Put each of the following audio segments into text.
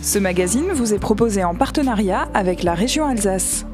Ce magazine vous est proposé en partenariat avec la région Alsace.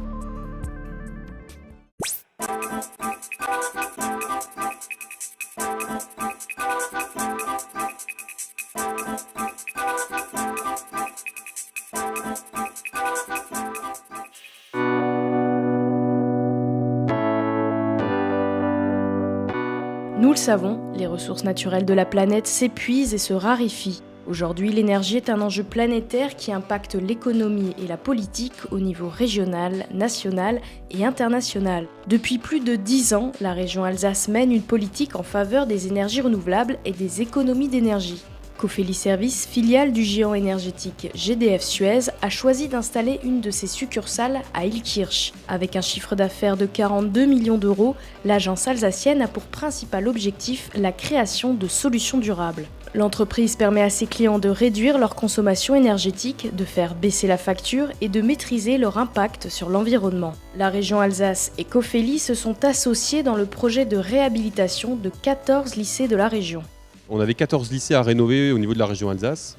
Nous le savons, les ressources naturelles de la planète s'épuisent et se raréfient. Aujourd'hui, l'énergie est un enjeu planétaire qui impacte l'économie et la politique au niveau régional, national et international. Depuis plus de 10 ans, la région Alsace mène une politique en faveur des énergies renouvelables et des économies d'énergie. Cofeli Services, filiale du géant énergétique GDF Suez, a choisi d'installer une de ses succursales à Illkirch. Avec un chiffre d'affaires de 42 millions d'euros, l'agence alsacienne a pour principal objectif la création de solutions durables. L'entreprise permet à ses clients de réduire leur consommation énergétique, de faire baisser la facture et de maîtriser leur impact sur l'environnement. La région Alsace et Cofeli se sont associés dans le projet de réhabilitation de 14 lycées de la région. On avait 14 lycées à rénover au niveau de la région Alsace.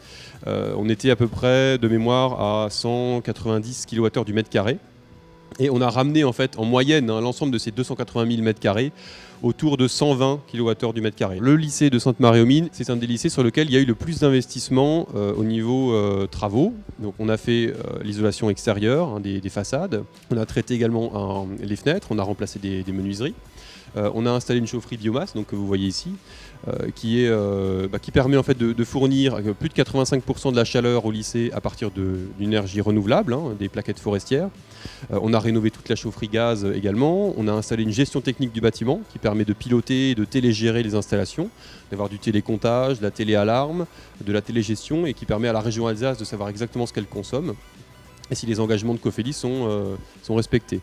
On était à peu près, de mémoire, à 190 kWh du mètre carré. Et on a ramené en fait en moyenne l'ensemble de ces 280 000 mètres carrés autour de 120 kWh du mètre carré. Le lycée de Sainte-Marie-aux-Mines, c'est un des lycées sur lequel il y a eu le plus d'investissement au niveau travaux. Donc on a fait l'isolation extérieure des façades. On a traité également les fenêtres, on a remplacé des menuiseries. On a installé une chaufferie biomasse, donc, que vous voyez ici, qui permet en fait de fournir plus de 85% de la chaleur au lycée à partir d'une énergie renouvelable, des plaquettes forestières. On a rénové toute la chaufferie gaz également. On a installé une gestion technique du bâtiment qui permet de piloter et de télégérer les installations, d'avoir du télécomptage, de la téléalarme, de la télégestion et qui permet à la région Alsace de savoir exactement ce qu'elle consomme et si les engagements de Cofeli sont respectés.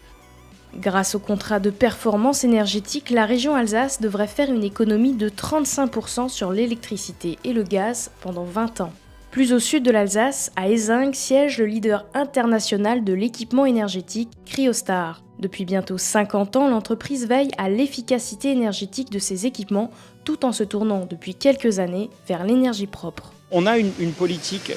Grâce au contrat de performance énergétique, la région Alsace devrait faire une économie de 35% sur l'électricité et le gaz pendant 20 ans. Plus au sud de l'Alsace, à Ézingue, siège le leader international de l'équipement énergétique, Cryostar. Depuis bientôt 50 ans, l'entreprise veille à l'efficacité énergétique de ses équipements, tout en se tournant depuis quelques années vers l'énergie propre. On a une politique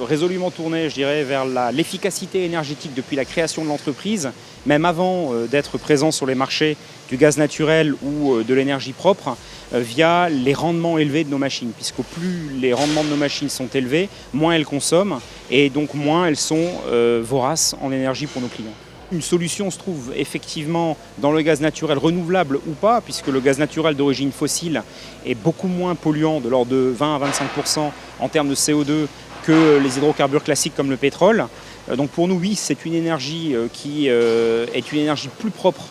résolument tournée, je dirais, vers l'efficacité énergétique depuis la création de l'entreprise, même avant d'être présent sur les marchés du gaz naturel ou de l'énergie propre, via les rendements élevés de nos machines. Puisqu'au plus les rendements de nos machines sont élevés, moins elles consomment et donc moins elles sont voraces en énergie pour nos clients. Une solution se trouve effectivement dans le gaz naturel renouvelable ou pas, puisque le gaz naturel d'origine fossile est beaucoup moins polluant, de l'ordre de 20 à 25% en termes de CO2 que les hydrocarbures classiques comme le pétrole. Donc pour nous, oui, c'est une énergie qui est une énergie plus propre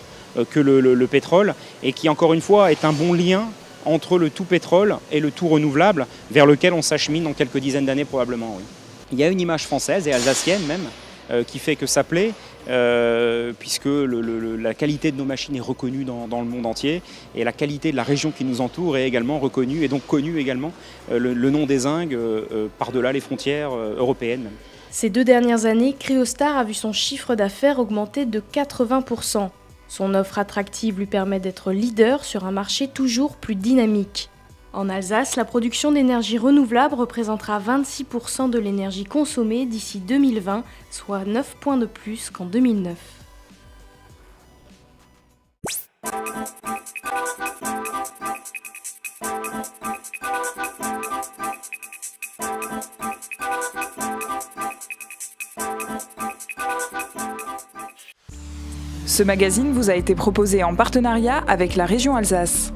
que le pétrole et qui, encore une fois, est un bon lien entre le tout pétrole et le tout renouvelable vers lequel on s'achemine dans quelques dizaines d'années probablement. Oui. Il y a une image française et alsacienne même qui fait que ça plaît, puisque la qualité de nos machines est reconnue dans le monde entier et la qualité de la région qui nous entoure est également reconnue et donc connue également, le nom d'Ézingue par-delà les frontières européennes même. Ces 2 dernières années, Cryostar a vu son chiffre d'affaires augmenter de 80%. Son offre attractive lui permet d'être leader sur un marché toujours plus dynamique. En Alsace, la production d'énergie renouvelable représentera 26% de l'énergie consommée d'ici 2020, soit 9 points de plus qu'en 2009. Ce magazine vous a été proposé en partenariat avec la région Alsace.